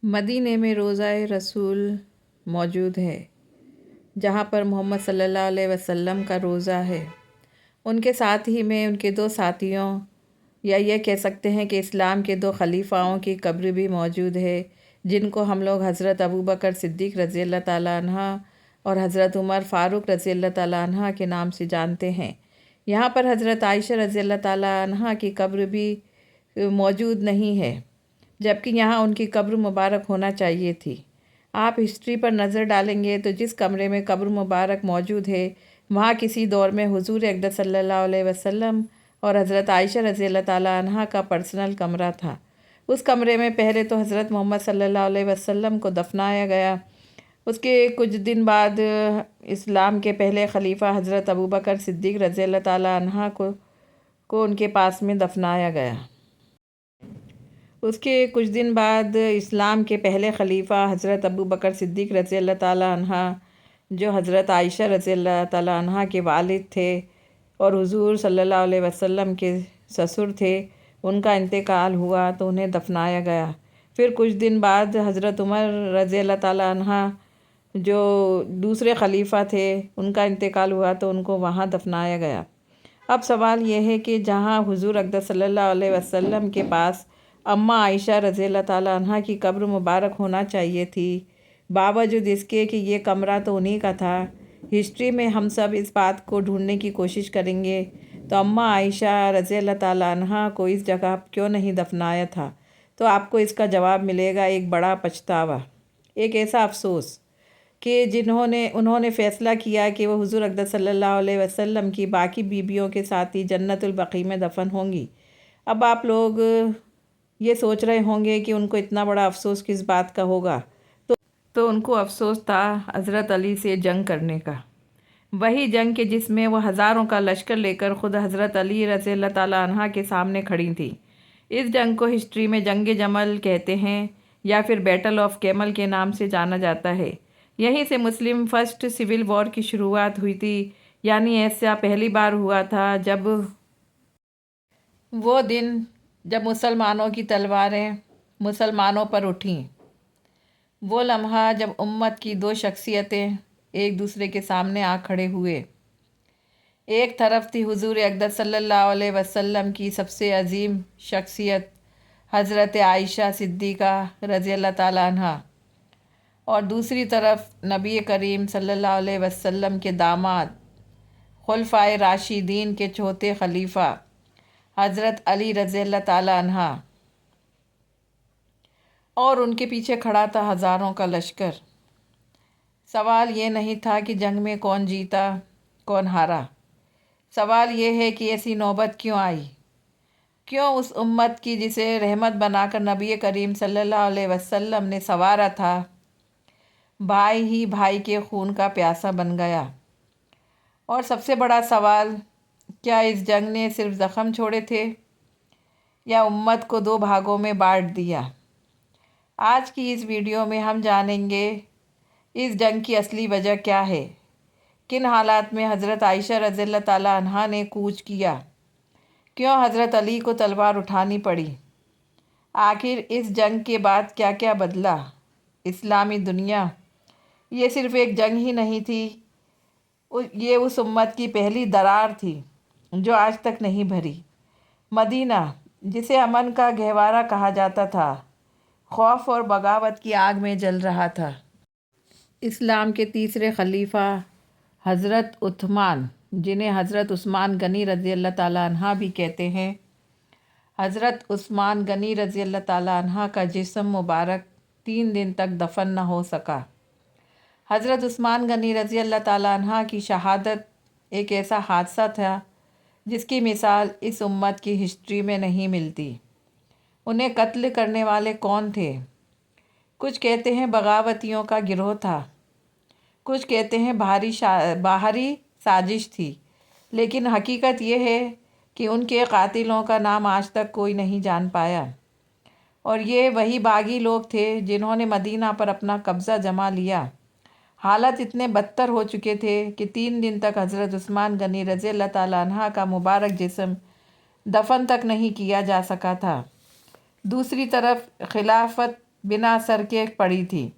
مدینے میں روضہ رسول موجود ہے، جہاں پر محمد صلی اللہ علیہ وسلم کا روضہ ہے۔ ان کے ساتھ ہی میں ان کے 2 ساتھیوں یا یہ کہہ سکتے ہیں کہ اسلام کے 2 خلیفاؤں کی قبر بھی موجود ہے، جن کو ہم لوگ حضرت ابوبکر صدیق رضی اللہ تعالیٰ عنہ اور حضرت عمر فاروق رضی اللہ تعالیٰ عنہ کے نام سے جانتے ہیں۔ یہاں پر حضرت عائشہ رضی اللہ تعالیٰ عنہ کی قبر بھی موجود نہیں ہے، جبکہ یہاں ان کی قبر مبارک ہونا چاہیے تھی۔ آپ ہسٹری پر نظر ڈالیں گے تو جس کمرے میں قبر مبارک موجود ہے، وہاں کسی دور میں حضور اقدس صلی اللہ علیہ وسلم اور حضرت عائشہ رضی اللہ تعالیٰ عنہ کا پرسنل کمرہ تھا۔ اس کمرے میں پہلے تو حضرت محمد صلی اللہ علیہ وسلم کو دفنایا گیا۔ اس کے کچھ دن بعد اسلام کے پہلے خلیفہ حضرت ابوبکر صدیق رضی اللہ تعالیٰ عنہ کو ان کے پاس میں دفنایا گیا۔ اس کے کچھ دن بعد اسلام کے پہلے خلیفہ حضرت ابوبکر صدیق رضی اللہ تعالیٰ عنہ، جو حضرت عائشہ رضی اللہ تعالیٰ عنہ کے والد تھے اور حضور صلی اللہ علیہ وسلم کے سسر تھے، ان کا انتقال ہوا تو انہیں دفنایا گیا۔ پھر کچھ دن بعد حضرت عمر رضی اللہ تعالیٰ عنہ، جو دوسرے خلیفہ تھے، ان کا انتقال ہوا تو ان کو وہاں دفنایا گیا۔ اب سوال یہ ہے کہ جہاں حضور اقدس صلی اللہ علیہ وسلم کے پاس اماں عائشہ رضی اللہ تعالیٰ عنہ کی قبر مبارک ہونا چاہیے تھی، باوجود اس کے کہ یہ کمرہ تو انہی کا تھا، ہسٹری میں ہم سب اس بات کو ڈھونڈنے کی کوشش کریں گے تو اماں عائشہ رضی اللہ تعالیٰ عنہ کو اس جگہ کیوں نہیں دفنایا تھا، تو آپ کو اس کا جواب ملے گا ایک بڑا پچھتاوا، ایک ایسا افسوس کہ انہوں نے فیصلہ کیا کہ وہ حضور اقدس صلی اللہ علیہ وسلم کی باقی بیبیوں کے ساتھ ہی جنت البقیع میں دفن ہوں گی۔ اب آپ لوگ یہ سوچ رہے ہوں گے کہ ان کو اتنا بڑا افسوس کس بات کا ہوگا، تو ان کو افسوس تھا حضرت علی سے جنگ کرنے کا، وہی جنگ کہ جس میں وہ ہزاروں کا لشکر لے کر خود حضرت علی رضی اللہ تعالیٰ عنہ کے سامنے کھڑی تھیں۔ اس جنگ کو ہسٹری میں جنگ جمل کہتے ہیں یا پھر بیٹل آف کیمل کے نام سے جانا جاتا ہے۔ یہیں سے مسلم فرسٹ سول وار کی شروعات ہوئی تھی، یعنی ایسا پہلی بار ہوا تھا جب وہ دن جب مسلمانوں کی تلواریں مسلمانوں پر اٹھیں، وہ لمحہ جب امت کی 2 شخصیتیں ایک دوسرے کے سامنے آ کھڑے ہوئے۔ ایک طرف تھی حضور اقدس صلی اللہ علیہ وسلم کی سب سے عظیم شخصیت حضرت عائشہ صدیقہ رضی اللہ تعالیٰ عنہ، اور دوسری طرف نبی کریم صلی اللہ علیہ وسلم کے داماد خلفائے راشدین کے چوتھے خلیفہ حضرت علی رضی اللہ تعالیٰ عنہ، اور ان کے پیچھے کھڑا تھا ہزاروں کا لشکر۔ سوال یہ نہیں تھا کہ جنگ میں کون جیتا کون ہارا، سوال یہ ہے کہ ایسی نوبت کیوں آئی، کیوں اس امت کی جسے رحمت بنا کر نبی کریم صلی اللہ علیہ وسلم نے سنوارا تھا، بھائی ہی بھائی کے خون کا پیاسا بن گیا۔ اور سب سے بڑا سوال، کیا اس جنگ نے صرف زخم چھوڑے تھے یا امت کو 2 بھاگوں میں بانٹ دیا؟ آج کی اس ویڈیو میں ہم جانیں گے اس جنگ کی اصلی وجہ کیا ہے، کن حالات میں حضرت عائشہ رضی اللہ تعالیٰ عنہ نے کوچ کیا، کیوں حضرت علی کو تلوار اٹھانی پڑی، آخر اس جنگ کے بعد کیا کیا بدلا۔ اسلامی دنیا، یہ صرف ایک جنگ ہی نہیں تھی، یہ اس امت کی پہلی درار تھی جو آج تک نہیں بھری۔ مدینہ، جسے امن کا گہوارہ کہا جاتا تھا، خوف اور بغاوت کی آگ میں جل رہا تھا۔ اسلام کے تیسرے خلیفہ حضرت عثمان، جنہیں حضرت عثمان غنی رضی اللہ تعالیٰ عنہ بھی کہتے ہیں، حضرت عثمان غنی رضی اللہ تعالیٰ عنہ کا جسم مبارک 3 دن تک دفن نہ ہو سکا۔ حضرت عثمان غنی رضی اللہ تعالیٰ عنہ کی شہادت ایک ایسا حادثہ تھا جس کی مثال اس امت کی ہسٹری میں نہیں ملتی۔ انہیں قتل کرنے والے کون تھے؟ کچھ کہتے ہیں بغاوتیوں کا گروہ تھا، کچھ کہتے ہیں باہری سازش تھی، لیکن حقیقت یہ ہے کہ ان کے قاتلوں کا نام آج تک کوئی نہیں جان پایا، اور یہ وہی باغی لوگ تھے جنہوں نے مدینہ پر اپنا قبضہ جما لیا۔ حالات اتنے بدتر ہو چکے تھے کہ 3 دن تک حضرت عثمان غنی رضی اللہ تعالیٰ عنہ کا مبارک جسم دفن تک نہیں کیا جا سکا تھا۔ دوسری طرف خلافت بنا سر کے پڑی تھی۔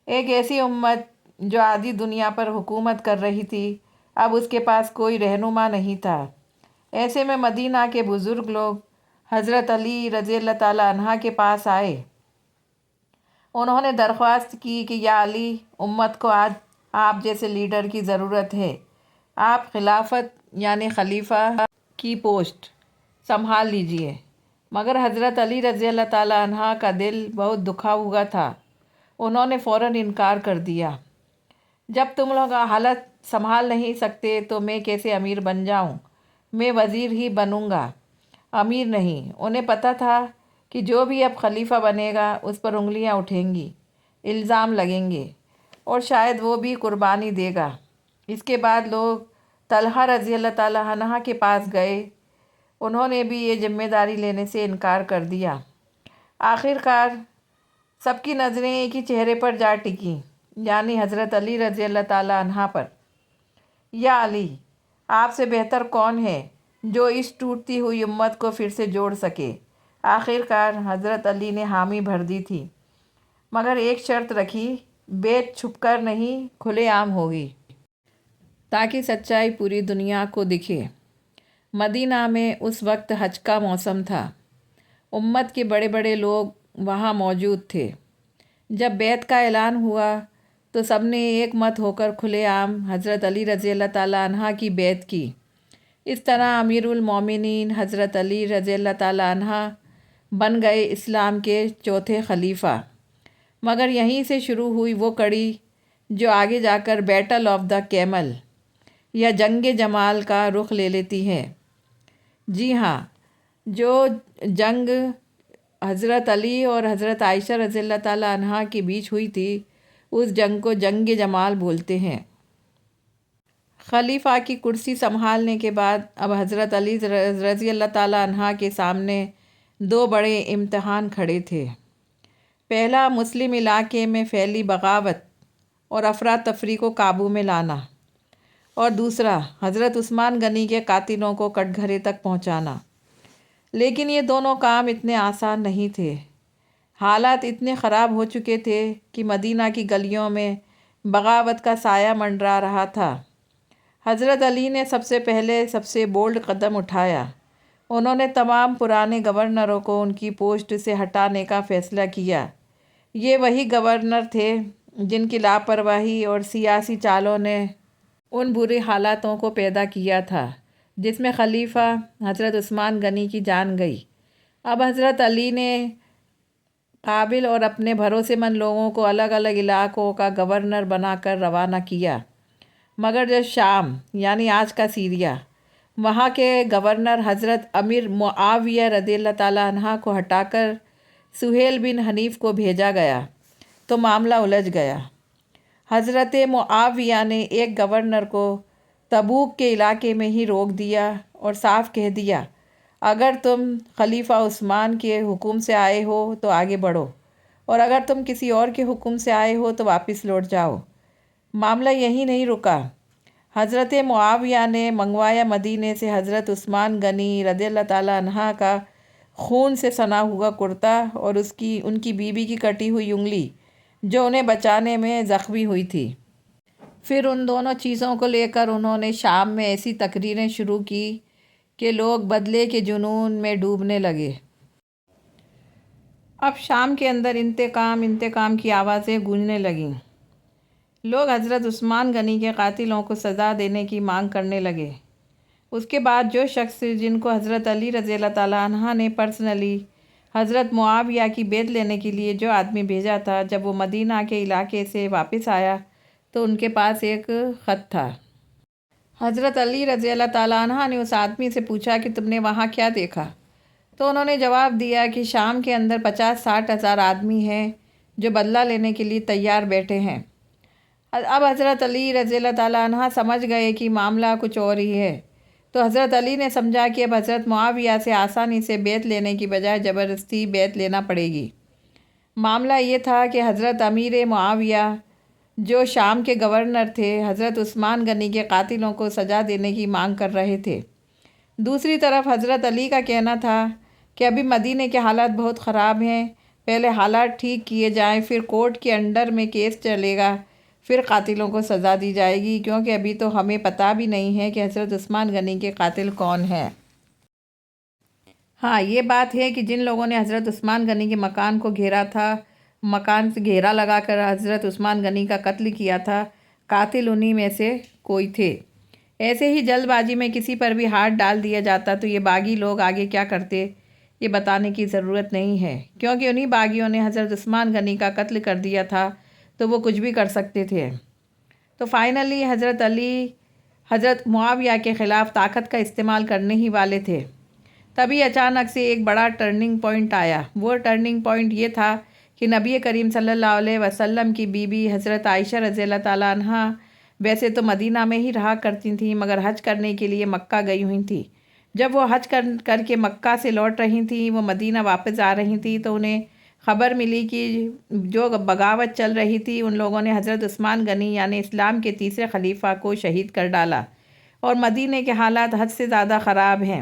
ایک ایسی امت جو آدھی دنیا پر حکومت کر رہی تھی، اب اس کے پاس کوئی رہنما نہیں تھا۔ ایسے میں مدینہ کے بزرگ لوگ حضرت علی رضی اللہ تعالیٰ عنہ کے پاس آئے۔ انہوں نے درخواست کی کہ یا علی، امت کو آج آپ جیسے لیڈر کی ضرورت ہے۔ آپ خلافت یعنی خلیفہ کی پوسٹ سنبھال لیجئے۔ مگر حضرت علی رضی اللہ تعالیٰ عنہ کا دل بہت دکھا ہوا تھا۔ انہوں نے فوراً انکار کر دیا۔ جب تم لوگ حالت سنبھال نہیں سکتے تو میں کیسے امیر بن جاؤں؟ میں وزیر ہی بنوں گا، امیر نہیں۔ انہیں پتہ تھا کہ جو بھی اب خلیفہ بنے گا اس پر انگلیاں اٹھیں گی، الزام لگیں گے، اور شاید وہ بھی قربانی دے گا۔ اس کے بعد لوگ طلحہ رضی اللہ تعالیٰ عنہ کے پاس گئے۔ انہوں نے بھی یہ ذمہ داری لینے سے انکار کر دیا۔ آخر کار سب کی نظریں ایک ہی چہرے پر جا ٹکیں، یعنی حضرت علی رضی اللہ تعالیٰ عنہ پر۔ یا علی، آپ سے بہتر کون ہے جو اس ٹوٹتی ہوئی امت کو پھر سے جوڑ سکے؟ آخر کار حضرت علی نے حامی بھر دی تھی، مگر ایک شرط رکھی، بیعت چھپ کر نہیں، کھلے عام ہوگی، تاکہ سچائی پوری دنیا کو دکھے۔ مدینہ میں اس وقت حج کا موسم تھا۔ امت کے بڑے بڑے لوگ وہاں موجود تھے۔ جب بیعت کا اعلان ہوا تو سب نے ایک مت ہو کر کھلے عام حضرت علی رضی اللہ تعالیٰ عنہ کی بیعت کی۔ اس طرح امیر المومنین حضرت علی رضی اللہ تعالیٰ عنہ بن گئے اسلام کے چوتھے خلیفہ۔ مگر یہیں سے شروع ہوئی وہ کڑی جو آگے جا کر بیٹل آف دا کیمل یا جنگ جمال کا رخ لے لیتی ہے۔ جی ہاں، جو جنگ حضرت علی اور حضرت عائشہ رضی اللہ تعالیٰ عنہ کے بیچ ہوئی تھی، اس جنگ کو جنگ جمال بولتے ہیں۔ خلیفہ کی کرسی سنبھالنے کے بعد اب حضرت علی رضی اللہ تعالیٰ عنہ کے سامنے دو بڑے امتحان کھڑے تھے۔ پہلا، مسلم علاقے میں پھیلی بغاوت اور افراتفری کو قابو میں لانا، اور دوسرا، حضرت عثمان غنی کے قاتلوں کو کٹگھرے تک پہنچانا۔ لیکن یہ دونوں کام اتنے آسان نہیں تھے۔ حالات اتنے خراب ہو چکے تھے کہ مدینہ کی گلیوں میں بغاوت کا سایہ منڈرا رہا تھا۔ حضرت علی نے سب سے پہلے سب سے بولڈ قدم اٹھایا۔ انہوں نے تمام پرانے گورنروں کو ان کی پوسٹ سے ہٹانے کا فیصلہ کیا۔ یہ وہی گورنر تھے جن کی لاپرواہی اور سیاسی چالوں نے ان برے حالاتوں کو پیدا کیا تھا جس میں خلیفہ حضرت عثمان غنی کی جان گئی۔ اب حضرت علی نے قابل اور اپنے بھروسے مند لوگوں کو الگ الگ علاقوں کا گورنر بنا کر روانہ کیا۔ مگر جب شام یعنی آج کا سیریا، وہاں کے گورنر حضرت امیر معاویہ رضی اللہ تعالیٰ عنہ کو ہٹا کر سہیل بن حنیف کو بھیجا گیا تو معاملہ الجھ گیا۔ حضرت معاویہ نے ایک گورنر کو تبوک کے علاقے میں ہی روک دیا اور صاف کہہ دیا، اگر تم خلیفہ عثمان کے حکم سے آئے ہو تو آگے بڑھو، اور اگر تم کسی اور کے حکم سے آئے ہو تو واپس لوٹ جاؤ۔ معاملہ یہی نہیں رکا۔ حضرت معاویہ نے منگوایا مدینے سے حضرت عثمان غنی رضی اللہ تعالیٰ عنہ کا خون سے سنا ہوا کرتا اور ان کی بیوی کی کٹی ہوئی انگلی جو انہیں بچانے میں زخمی ہوئی تھی۔ پھر ان دونوں چیزوں کو لے کر انہوں نے شام میں ایسی تقریریں شروع کی کہ لوگ بدلے کے جنون میں ڈوبنے لگے۔ اب شام کے اندر انتقام انتقام کی آوازیں گونجنے لگیں۔ لوگ حضرت عثمان غنی کے قاتلوں کو سزا دینے کی مانگ کرنے لگے۔ اس کے بعد جو شخص جن کو حضرت علی رضی اللہ تعالیٰ عنہ نے پرسنلی حضرت معاویہ کی بیعت لینے کے لیے جو آدمی بھیجا تھا، جب وہ مدینہ کے علاقے سے واپس آیا تو ان کے پاس ایک خط تھا۔ حضرت علی رضی اللہ تعالیٰ عنہ نے اس آدمی سے پوچھا کہ تم نے وہاں کیا دیکھا؟ تو انہوں نے جواب دیا کہ شام کے اندر 50-60 ہزار آدمی ہیں جو بدلہ لینے کے لیے تیار بیٹھے ہیں۔ اب حضرت علی رضی اللہ تعالیٰ عنہ سمجھ گئے کہ معاملہ کچھ اور ہی ہے، تو حضرت علی نے سمجھا کہ اب حضرت معاویہ سے آسانی سے بیعت لینے کی بجائے زبردستی بیعت لینا پڑے گی۔ معاملہ یہ تھا کہ حضرت امیر معاویہ جو شام کے گورنر تھے، حضرت عثمان غنی کے قاتلوں کو سزا دینے کی مانگ کر رہے تھے۔ دوسری طرف حضرت علی کا کہنا تھا کہ ابھی مدینے کے حالات بہت خراب ہیں، پہلے حالات ٹھیک کیے جائیں، پھر کورٹ کے انڈر میں کیس چلے گا، پھر قاتلوں کو سزا دی جائے گی، کیونکہ ابھی تو ہمیں پتہ بھی نہیں ہے کہ حضرت عثمان غنی کے قاتل کون ہیں۔ ہاں، یہ بات ہے کہ جن لوگوں نے حضرت عثمان غنی کے مکان کو گھیرا تھا، مکان سے گھیرا لگا کر حضرت عثمان غنی کا قتل کیا تھا، قاتل انہی میں سے کوئی تھے۔ ایسے ہی جلد بازی میں کسی پر بھی ہاتھ ڈال دیا جاتا تو یہ باغی لوگ آگے کیا کرتے، یہ بتانے کی ضرورت نہیں ہے، کیونکہ انہی باغیوں نے حضرت عثمان غنی کا قتل کر دیا تھا تو وہ کچھ بھی کر سکتے تھے۔ تو فائنلی حضرت علی حضرت معاویہ کے خلاف طاقت کا استعمال کرنے ہی والے تھے، تبھی اچانک سے ایک بڑا ٹرننگ پوائنٹ آیا۔ وہ ٹرننگ پوائنٹ یہ تھا کہ نبی کریم صلی اللہ علیہ وسلم کی بیوی حضرت عائشہ رضی اللہ تعالیٰ عنہ ویسے تو مدینہ میں ہی رہا کرتی تھیں، مگر حج کرنے کے لیے مکہ گئی ہوئی تھیں۔ جب وہ حج کر کے مکہ سے لوٹ رہی تھیں، وہ مدینہ واپس آ رہی تھیں، تو انہیں خبر ملی کہ جو بغاوت چل رہی تھی ان لوگوں نے حضرت عثمان غنی یعنی اسلام کے تیسرے خلیفہ کو شہید کر ڈالا، اور مدینہ کے حالات حد سے زیادہ خراب ہیں۔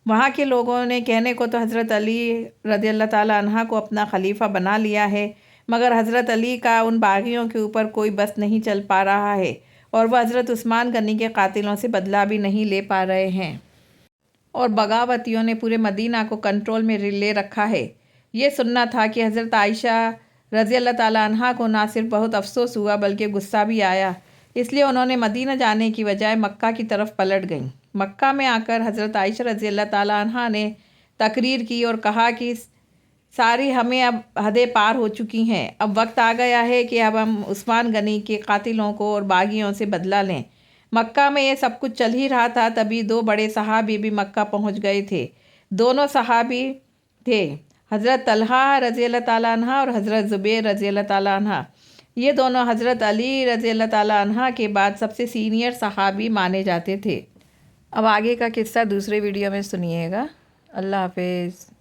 وہاں کے لوگوں نے کہنے کو تو حضرت علی رضی اللہ تعالیٰ عنہ کو اپنا خلیفہ بنا لیا ہے، مگر حضرت علی کا ان باغیوں کے اوپر کوئی بس نہیں چل پا رہا ہے، اور وہ حضرت عثمان غنی کے قاتلوں سے بدلہ بھی نہیں لے پا رہے ہیں، اور بغاوتیوں نے پورے مدینہ کو کنٹرول میں لے رکھا ہے۔ یہ سننا تھا کہ حضرت عائشہ رضی اللہ تعالیٰ عنہ کو نہ صرف بہت افسوس ہوا بلکہ غصہ بھی آیا، اس لیے انہوں نے مدینہ جانے کی بجائے مکہ کی طرف پلٹ گئیں۔ مکہ میں آ کر حضرت عائشہ رضی اللہ تعالیٰ عنہ نے تقریر کی اور کہا کہ ساری ہمیں اب حدیں پار ہو چکی ہیں، اب وقت آ گیا ہے کہ اب ہم عثمان غنی کے قاتلوں کو اور باغیوں سے بدلہ لیں۔ مکہ میں یہ سب کچھ چل ہی رہا تھا، تبھی دو بڑے صحابی بھی مکہ پہنچ گئے تھے۔ دونوں صحابی تھے حضرت طلحہ رضی اللہ تعالیٰ عنہ اور حضرت زبیر رضی اللہ تعالیٰ عنہ۔ یہ دونوں حضرت علی رضی اللہ تعالیٰ عنہ کے بعد سب سے سینئر صحابی مانے جاتے تھے۔ اب آگے کا قصہ دوسرے ویڈیو میں سنیے گا۔ اللہ حافظ۔